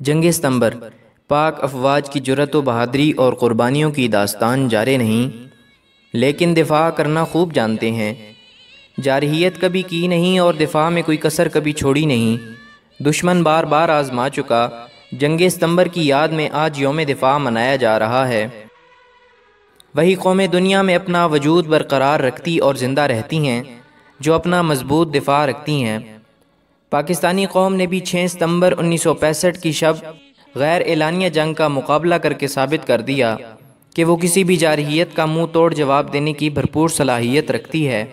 جنگ ستمبر پاک افواج کی جرأت و بہادری اور قربانیوں کی داستان جارے نہیں، لیکن دفاع کرنا خوب جانتے ہیں۔ جارحیت کبھی کی نہیں اور دفاع میں کوئی کسر کبھی چھوڑی نہیں۔ دشمن بار بار آزما چکا۔ جنگ ستمبر کی یاد میں آج یوم دفاع منایا جا رہا ہے۔ وہی قومیں دنیا میں اپنا وجود برقرار رکھتی اور زندہ رہتی ہیں جو اپنا مضبوط دفاع رکھتی ہیں۔ پاکستانی قوم نے بھی 6 ستمبر 1965 کی شب غیر اعلانیہ جنگ کا مقابلہ کر کے ثابت کر دیا کہ وہ کسی بھی جارحیت کا منہ توڑ جواب دینے کی بھرپور صلاحیت رکھتی ہے۔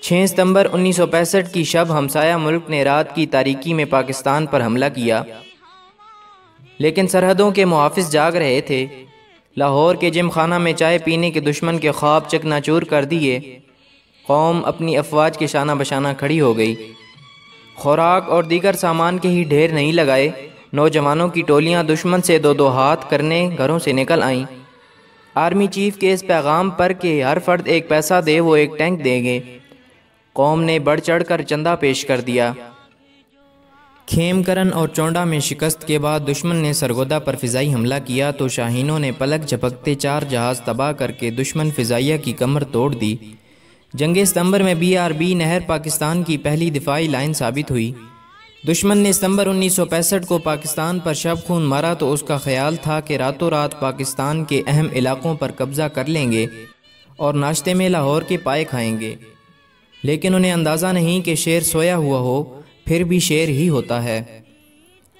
6 ستمبر 1965 کی شب ہمسایہ ملک نے رات کی تاریکی میں پاکستان پر حملہ کیا، لیکن سرحدوں کے محافظ جاگ رہے تھے۔ لاہور کے جم خانہ میں چائے پینے کے دشمن کے خواب چکنا چور کر دیے۔ قوم اپنی افواج کے شانہ بشانہ کھڑی ہو گئی۔ خوراک اور دیگر سامان کے ہی ڈھیر نہیں لگائے، نوجوانوں کی ٹولیاں دشمن سے دو ہاتھ کرنے گھروں سے نکل آئیں۔ آرمی چیف کے اس پیغام پر کہ ہر فرد ایک پیسہ دے وہ ایک ٹینک دیں گے، قوم نے بڑھ چڑھ کر چندہ پیش کر دیا۔ کھیم کرن اور چونڈا میں شکست کے بعد دشمن نے سرگودا پر فضائی حملہ کیا تو شاہینوں نے پلک جھپکتے 4 جہاز تباہ کر کے دشمن فضائیہ کی کمر توڑ دی۔ جنگ ستمبر میں BRB نہر پاکستان کی پہلی دفاعی لائن ثابت ہوئی۔ دشمن نے ستمبر 1965 کو پاکستان پر شب خون مارا تو اس کا خیال تھا کہ راتوں رات پاکستان کے اہم علاقوں پر قبضہ کر لیں گے اور ناشتے میں لاہور کے پائے کھائیں گے، لیکن انہیں اندازہ نہیں کہ شیر سویا ہوا ہو پھر بھی شیر ہی ہوتا ہے۔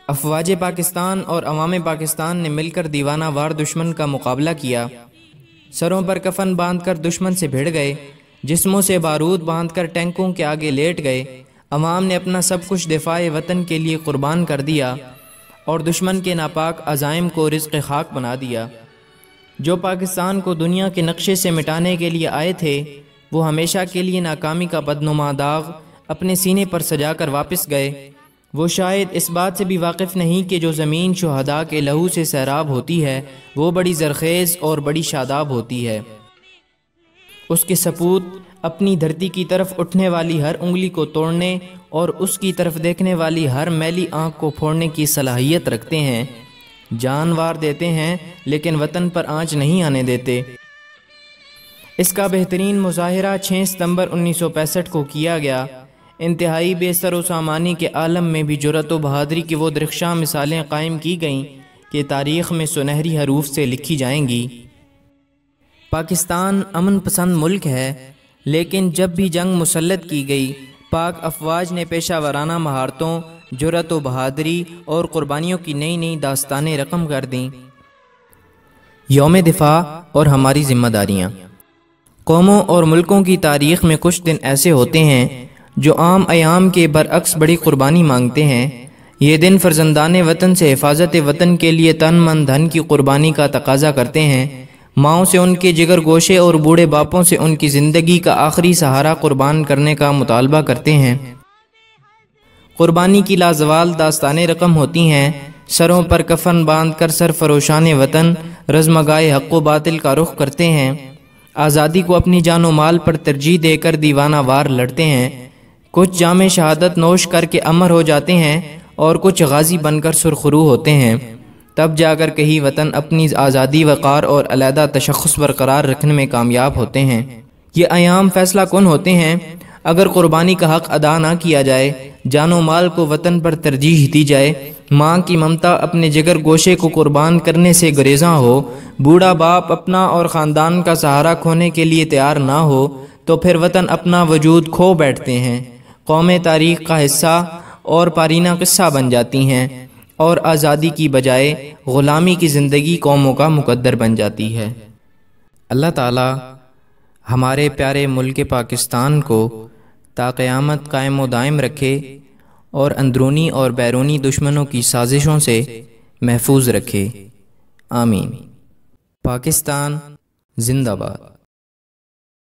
افواج پاکستان اور عوام پاکستان نے مل کر دیوانہ وار دشمن کا مقابلہ کیا۔ سروں پر کفن باندھ کر دشمن سے بھیڑ گئے، جسموں سے بارود باندھ کر ٹینکوں کے آگے لیٹ گئے۔ عوام نے اپنا سب کچھ دفاع وطن کے لیے قربان کر دیا اور دشمن کے ناپاک عزائم کو رزق خاک بنا دیا۔ جو پاکستان کو دنیا کے نقشے سے مٹانے کے لیے آئے تھے، وہ ہمیشہ کے لیے ناکامی کا بدنما داغ اپنے سینے پر سجا کر واپس گئے۔ وہ شاید اس بات سے بھی واقف نہیں کہ جو زمین شہداء کے لہو سے سیراب ہوتی ہے وہ بڑی زرخیز اور بڑی شاداب ہوتی ہے۔ اس کے سپوت اپنی دھرتی کی طرف اٹھنے والی ہر انگلی کو توڑنے اور اس کی طرف دیکھنے والی ہر میلی آنکھ کو پھوڑنے کی صلاحیت رکھتے ہیں۔ جان وار دیتے ہیں لیکن وطن پر آنچ نہیں آنے دیتے۔ اس کا بہترین مظاہرہ 6 ستمبر 1965 کو کیا گیا۔ انتہائی بے سر و سامانی کے عالم میں بھی جرأت و بہادری کی وہ درخشاں مثالیں قائم کی گئیں کہ تاریخ میں سنہری حروف سے لکھی جائیں گی۔ پاکستان امن پسند ملک ہے، لیکن جب بھی جنگ مسلط کی گئی، پاک افواج نے پیشہ ورانہ مہارتوں، جرأت و بہادری اور قربانیوں کی نئی نئی داستانیں رقم کر دیں۔ یوم دفاع اور ہماری ذمہ داریاں۔ قوموں اور ملکوں کی تاریخ میں کچھ دن ایسے ہوتے ہیں جو عام ایام کے برعکس بڑی قربانی مانگتے ہیں۔ یہ دن فرزندان وطن سے حفاظت وطن کے لیے تن من دھن کی قربانی کا تقاضا کرتے ہیں۔ ماؤں سے ان کے جگر گوشے اور بوڑھے باپوں سے ان کی زندگی کا آخری سہارا قربان کرنے کا مطالبہ کرتے ہیں۔ قربانی کی لازوال داستانیں رقم ہوتی ہیں۔ سروں پر کفن باندھ کر سرفروشان وطن رزمگائے حق و باطل کا رخ کرتے ہیں۔ آزادی کو اپنی جان و مال پر ترجیح دے کر دیوانہ وار لڑتے ہیں۔ کچھ جام شہادت نوش کر کے امر ہو جاتے ہیں اور کچھ غازی بن کر سرخرو ہوتے ہیں۔ تب جا کر کہیں وطن اپنی آزادی، وقار اور علیحدہ تشخص برقرار رکھنے میں کامیاب ہوتے ہیں۔ یہ ایام فیصلہ کن ہوتے ہیں۔ اگر قربانی کا حق ادا نہ کیا جائے، جان و مال کو وطن پر ترجیح دی جائے، ماں کی ممتا اپنے جگر گوشے کو قربان کرنے سے گریزاں ہو، بوڑھا باپ اپنا اور خاندان کا سہارا کھونے کے لیے تیار نہ ہو، تو پھر وطن اپنا وجود کھو بیٹھتے ہیں، قومیں تاریخ کا حصہ اور پارینہ قصہ بن جاتی ہیں اور آزادی کی بجائے غلامی کی زندگی قوموں کا مقدر بن جاتی ہے۔ اللہ تعالی ہمارے پیارے ملک پاکستان کو تا قیامت قائم و دائم رکھے اور اندرونی اور بیرونی دشمنوں کی سازشوں سے محفوظ رکھے۔ آمین۔ پاکستان زندہ باد۔